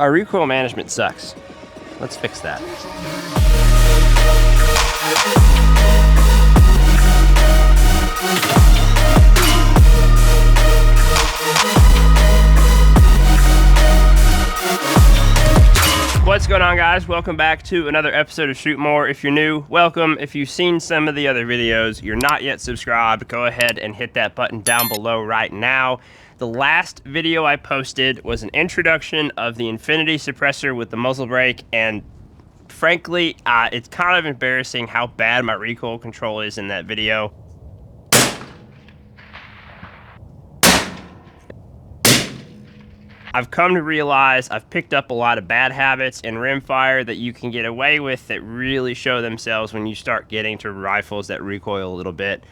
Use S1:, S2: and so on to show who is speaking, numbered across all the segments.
S1: My recoil management sucks. Let's fix that. What's going on, guys? Welcome back to another episode of Shoot More. If you're new, welcome. If you've seen some of the other videos, you're not yet subscribed, go ahead and hit that button down below right now. The last video I posted was an introduction of the Infinity Suppressor with the muzzle brake, and frankly, it's kind of embarrassing how bad my recoil control is in that video. I've come to realize I've picked up a lot of bad habits in rimfire that you can get away with that really show themselves when you start getting to rifles that recoil a little bit.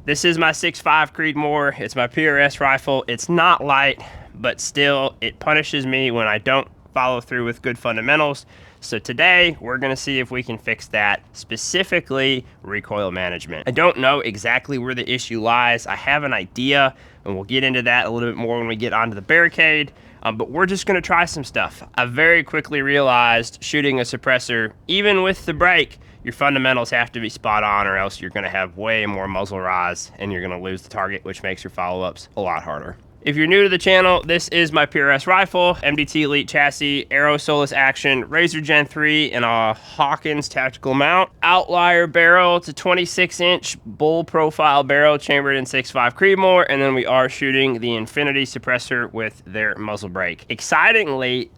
S1: This is my 6.5 Creedmoor. It's my PRS rifle. It's not light, but still it punishes me when I don't follow through with good fundamentals. So today we're gonna see if we can fix that, specifically recoil management. I don't know exactly where the issue lies. I have an idea, and we'll get into that a little bit more when we get onto the barricade. But we're just gonna try some stuff. I very quickly realized shooting a suppressor, even with the brake, your fundamentals have to be spot on, or else you're gonna have way more muzzle rise and you're gonna lose the target, which makes your follow-ups a lot harder. If you're new to the channel, this is my PRS rifle, MDT Elite chassis, Aero Solus action, Razor Gen 3, and a Hawkins tactical mount. Outlier barrel, it's a 26-inch bull profile barrel chambered in 6.5 Creedmoor, and then we are shooting the Infinity Suppressor with their muzzle brake. Excitingly,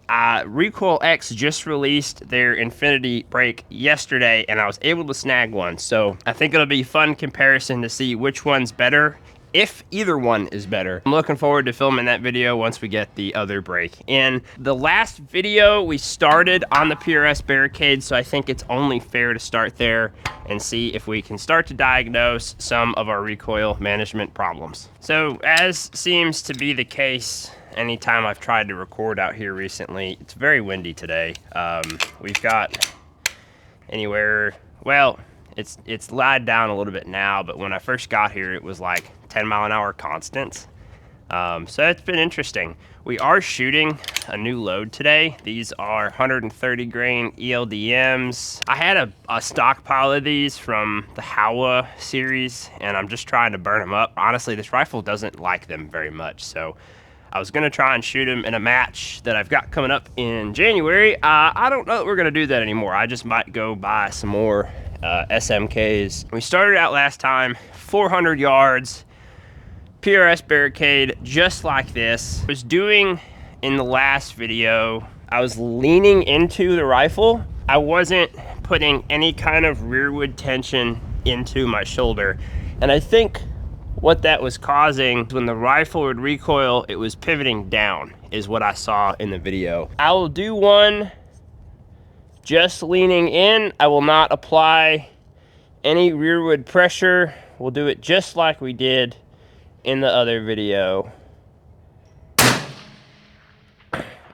S1: Recoil X just released their Infinity brake yesterday, and I was able to snag one, so I think it'll be a fun comparison to see which one's better, if either one is better. I'm looking forward to filming that video once we get the other brake in. The last video we started on the PRS Barricade, so I think it's only fair to start there and see if we can start to diagnose some of our recoil management problems. So as seems to be the case anytime I've tried to record out here recently, it's very windy today. We've got anywhere, well, it's lied down a little bit now, but when I first got here, it was like 10-mile-an-hour constants. So it's been interesting. We are shooting a new load today. These are 130 grain ELD-Ms. I had a stockpile of these from the Howa series, and I'm just trying to burn them up. Honestly, this rifle doesn't like them very much, so I was gonna try and shoot them in a match that I've got coming up in January. I don't know that we're gonna do that anymore. I just might go buy some more SMKs. We started out last time, 400 yards, PRS Barricade, just like this. I was doing in the last video, I was leaning into the rifle. I wasn't putting any kind of rearward tension into my shoulder. And I think what that was causing, when the rifle would recoil, it was pivoting down, is what I saw in the video. I will do one just leaning in. I will not apply any rearward pressure. We'll do it just like we did in the other video.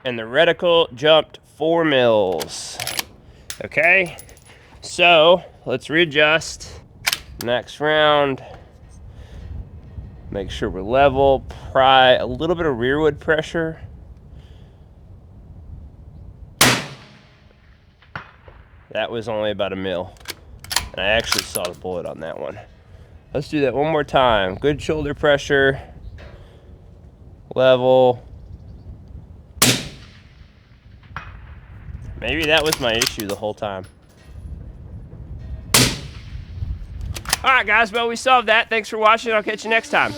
S1: And the reticle jumped 4 mils. Okay, so let's readjust. Next round, make sure we're level, pry a little bit of rearward pressure. That was only about 1 mil. And I actually saw the bullet on that one. Let's do that one more time. Good shoulder pressure. Level. Maybe that was my issue the whole time. All right, guys, well, we solved that. Thanks for watching. I'll catch you next time.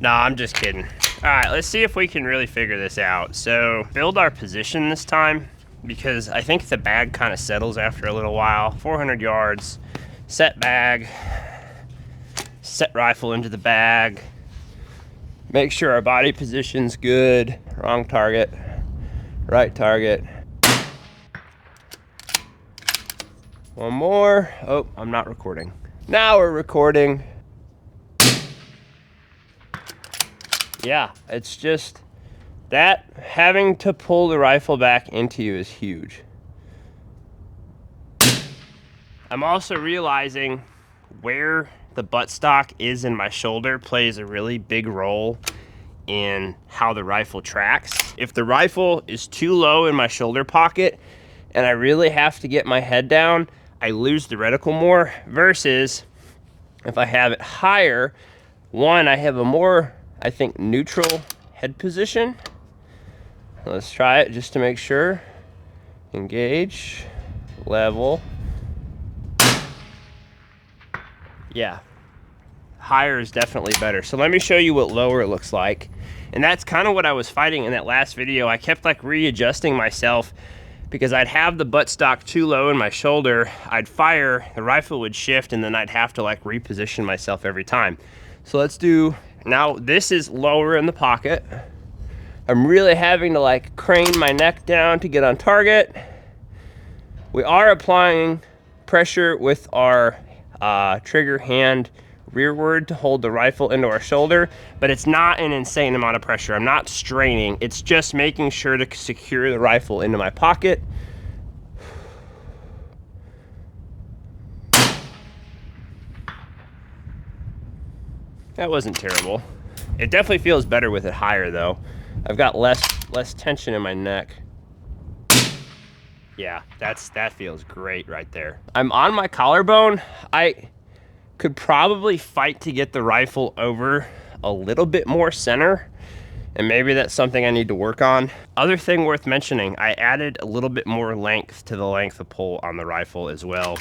S1: No, I'm just kidding. All right, let's see if we can really figure this out. So build our position this time, because I think the bag kind of settles after a little while. 400 yards, set bag, set rifle into the bag, make sure our body position's good. Wrong target, right target. One more. Oh, I'm not recording. Now we're recording. Yeah, it's just that having to pull the rifle back into you is huge. I'm also realizing where the buttstock is in my shoulder plays a really big role in how the rifle tracks. If the rifle is too low in my shoulder pocket and I really have to get my head down, I lose the reticle more, versus if I have it higher, one, I have a more, I think, neutral head position. Let's try it just to make sure. Engage, level. Yeah, higher is definitely better. So let me show you what lower looks like. And that's kind of what I was fighting in that last video. I kept like readjusting myself because I'd have the buttstock too low in my shoulder. I'd fire, the rifle would shift, and then I'd have to like reposition myself every time. So let's do, now this is lower in the pocket. I'm really having to like crane my neck down to get on target. We are applying pressure with our trigger hand rearward to hold the rifle into our shoulder, but it's not an insane amount of pressure. I'm not straining. It's just making sure to secure the rifle into my pocket. That wasn't terrible. It definitely feels better with it higher though. I've got less tension in my neck. Yeah, that feels great right there. I'm on my collarbone. I could probably fight to get the rifle over a little bit more center, and maybe that's something I need to work on. Other thing worth mentioning, I added a little bit more length to the length of pull on the rifle as well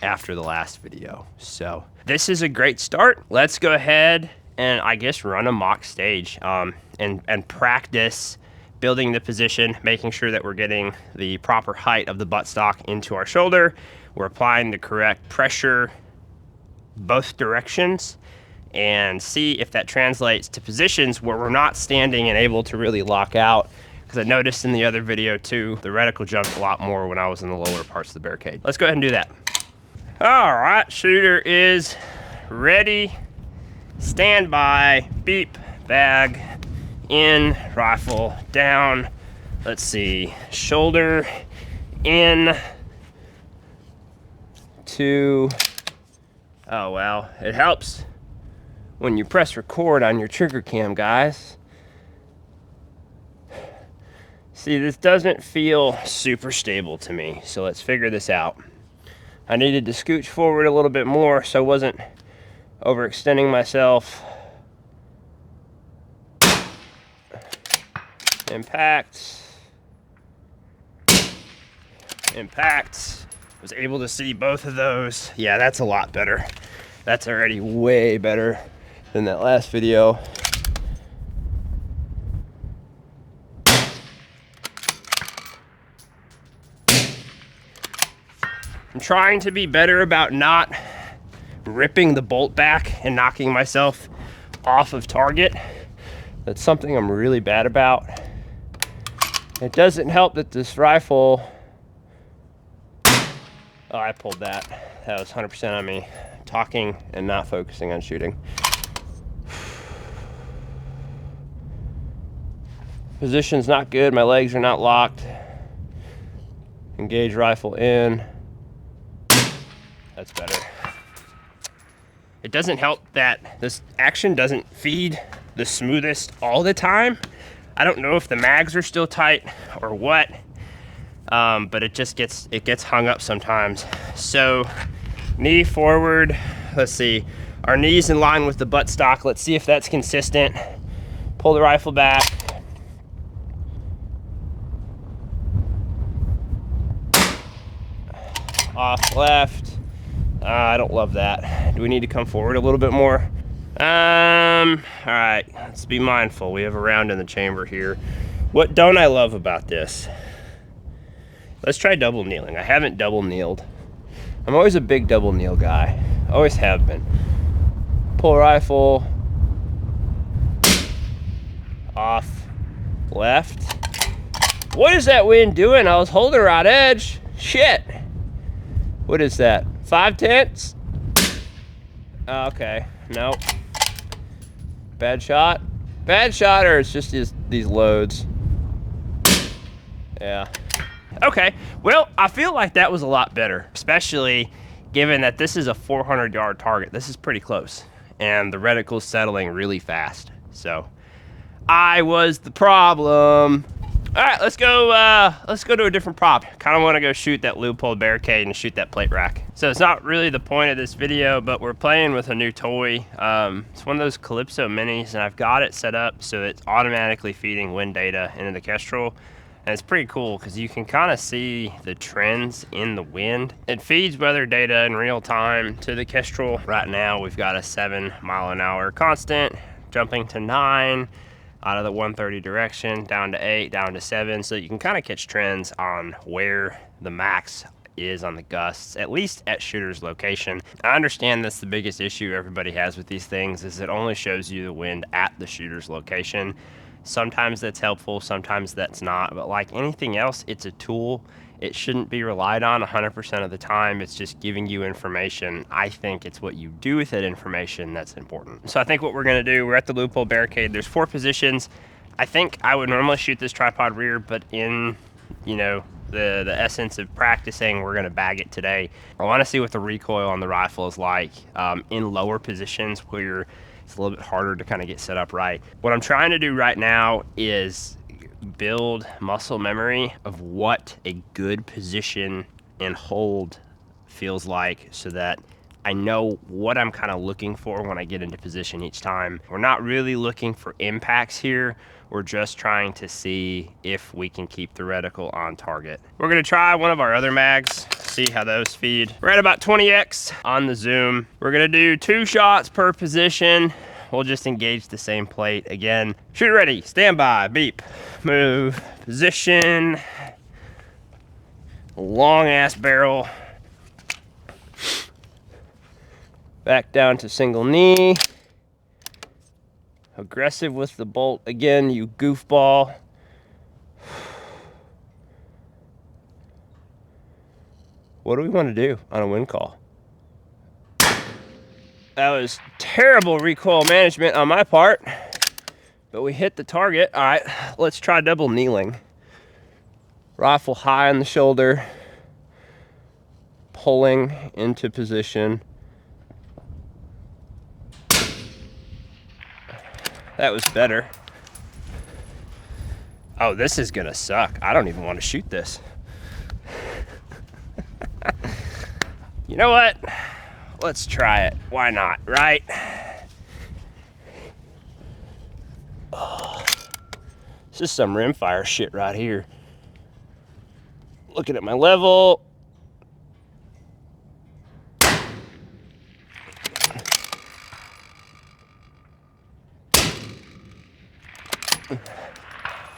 S1: after the last video. So this is a great start. Let's go ahead and I guess run a mock stage and practice building the position, making sure that we're getting the proper height of the buttstock into our shoulder. We're applying the correct pressure both directions, and see if that translates to positions where we're not standing and able to really lock out. Because I noticed in the other video too, the reticle jumped a lot more when I was in the lower parts of the barricade. Let's go ahead and do that. All right, shooter is ready. Standby, beep, bag, in, rifle, down. Let's see, shoulder, in, two. Oh, well, it helps when you press record on your trigger cam, guys. See, this doesn't feel super stable to me, so let's figure this out. I needed to scooch forward a little bit more so I wasn't overextending myself. Impact. Impact. Was able to see both of those. Yeah, that's a lot better. That's already way better than that last video. I'm trying to be better about not ripping the bolt back and knocking myself off of target. That's something I'm really bad about. It doesn't help that this rifle, oh, I pulled that. That was 100% on me. Talking and not focusing on shooting. Position's not good. My legs are not locked. Engage rifle in. That's better. It doesn't help that this action doesn't feed the smoothest all the time. I don't know if the mags are still tight or what. But it just gets hung up sometimes. So knee forward, let's see, our knees in line with the buttstock. Let's see if that's consistent. Pull the rifle back. Off left. I don't love that. Do we need to come forward a little bit more? All right, let's be mindful. We have a round in the chamber here. What don't I love about this? Let's try double kneeling. I haven't double kneeled. I'm always a big double kneel guy. Always have been. Pull rifle. Off. Left. What is that wind doing? I was holding her on edge. Shit. What is that? 5/10? Okay. Nope. Bad shot? Bad shot, or it's just these loads? Yeah. Okay, well, I feel like that was a lot better, especially given that this is a 400-yard target. This is pretty close, and the reticle's settling really fast. So I was the problem. All right, let's go to a different prop. Kind of want to go shoot that Leupold Barricade and shoot that plate rack. So it's not really the point of this video, but we're playing with a new toy. It's one of those Calypso minis, and I've got it set up so it's automatically feeding wind data into the Kestrel. And it's pretty cool because you can kind of see the trends in the wind. It feeds weather data in real time to the Kestrel. Right now, we've got a 7-mile-an-hour constant, jumping to 9. Out of the 130 direction, down to 8, down to 7, so you can kind of catch trends on where the max is on the gusts, at least at shooter's location. I understand that's the biggest issue everybody has with these things, is it only shows you the wind at the shooter's location. Sometimes that's helpful, sometimes that's not, but like anything else, it's a tool. It shouldn't be relied on 100% of the time. It's just giving you information. I think it's what you do with that information that's important. So I think what we're gonna do, we're at the Leupold Barricade. There's 4 positions. I think I would normally shoot this tripod rear, but in, you know, the essence of practicing, we're gonna bag it today. I wanna see what the recoil on the rifle is like in lower positions where it's a little bit harder to kind of get set up right. What I'm trying to do right now is build muscle memory of what a good position and hold feels like, so that I know what I'm kind of looking for when I get into position each time. We're not really looking for impacts here. We're just trying to see if we can keep the reticle on target. We're gonna try one of our other mags, see how those feed. We're at about 20x on the zoom. We're gonna do 2 shots per position. We'll just engage the same plate again. Shoot ready, stand by, beep, move, position, long ass barrel. Back down to single knee. Aggressive with the bolt again, you goofball. What do we want to do on a wind call? That was terrible recoil management on my part, but we hit the target. All right, let's try double kneeling. Rifle high on the shoulder, pulling into position. That was better. Oh, this is gonna suck. I don't even want to shoot this. You know what? Let's try it. Why not, right? Oh, this is some Rimfire shit right here. Looking at my level.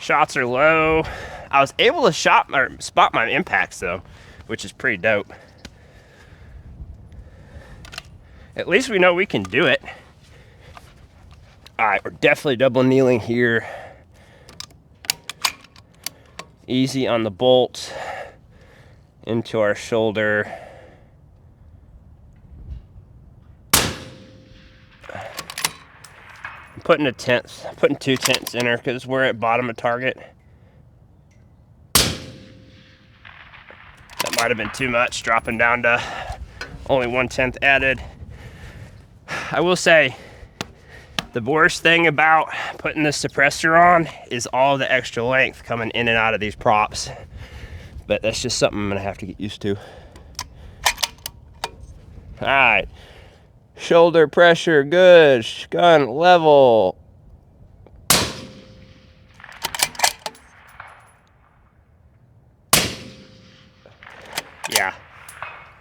S1: Shots are low. I was able to spot my impacts though, which is pretty dope. At least we know we can do it. All right, we're definitely double kneeling here. Easy on the bolt into our shoulder. I'm putting 2 tenths in her because we're at bottom of target. That might have been too much, dropping down to only 1/10 added. I will say, the worst thing about putting the suppressor on is all the extra length coming in and out of these props. But that's just something I'm gonna have to get used to. All right, shoulder pressure, good, gun level. Yeah,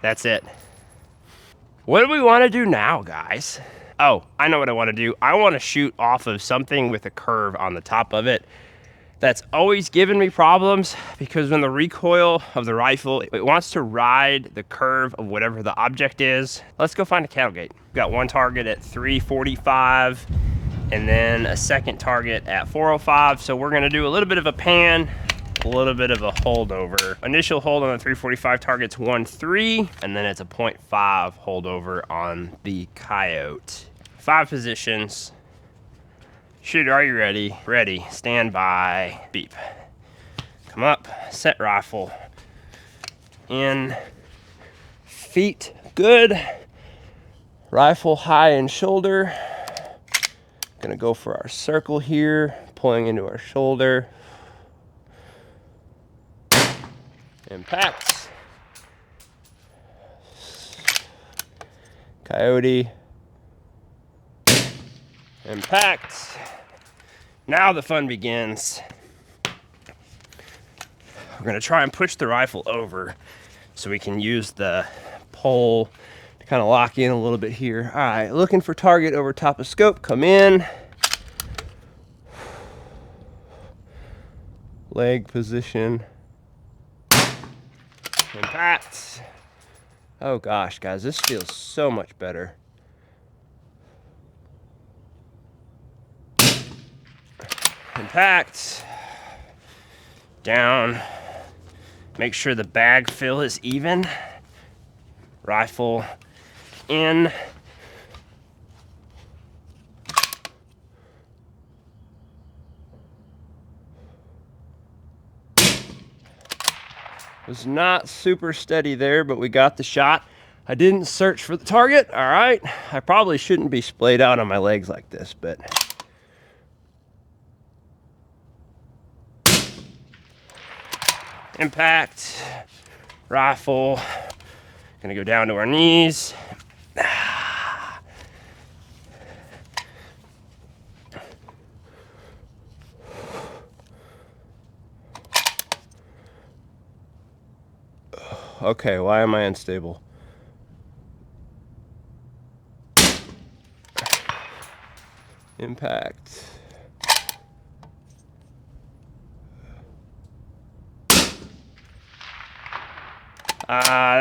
S1: that's it. What do we want to do now, guys? Oh, I know what I want to do. I want to shoot off of something with a curve on the top of it. That's always given me problems because when the recoil of the rifle, it wants to ride the curve of whatever the object is. Let's go find a cattle gate. We've got one target at 345 and then a second target at 405. So we're gonna do a little bit of a pan, a little bit of a holdover. Initial hold on the 345 target's 1.3, and then it's a 0.5 holdover on the Coyote. 5 positions. Shooter, are you ready? Ready, stand by, beep. Come up, set rifle. In, feet, good. Rifle high and shoulder. Gonna go for our circle here. pulling into our shoulder. Impact. Coyote. Impact. Now the fun begins. We're gonna try and push the rifle over so we can use the pole to kind of lock in a little bit here. All right, looking for target over top of scope, come in. Leg position. Impact. Oh gosh, guys, this feels so much better. Impact. Down. Make sure the bag fill is even. Rifle in. Was not super steady there, but we got the shot. I didn't search for the target. All right. I probably shouldn't be splayed out on my legs like this, but impact, rifle, gonna go down to our knees. Okay, why am I unstable? Impact.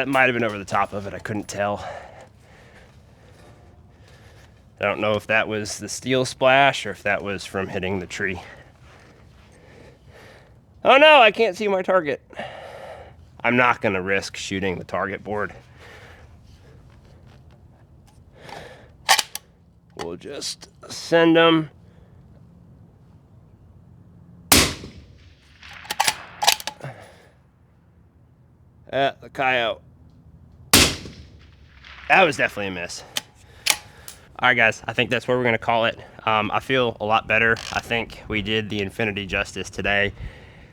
S1: It might have been over the top of it, I couldn't tell. I don't know if that was the steel splash or if that was from hitting the tree. Oh no, I can't see my target. I'm not gonna risk shooting the target board. We'll just send them. At the coyote. That was definitely a miss. All right, guys, I think that's where we're gonna call it. I feel a lot better. I think we did the Infinity justice today.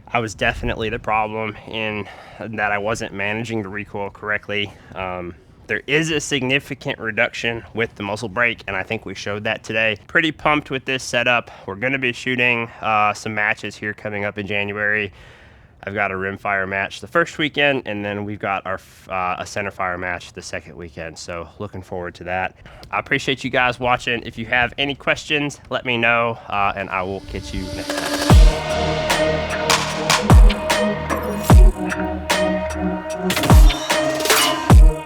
S1: I was definitely the problem in that I wasn't managing the recoil correctly. There is a significant reduction with the muzzle brake, and I think we showed that today. Pretty pumped with this setup. We're gonna be shooting some matches here coming up in January. I've got a Rimfire match the first weekend, and then we've got our a Centerfire match the second weekend. So looking forward to that. I appreciate you guys watching. If you have any questions, let me know, and I will catch you next time.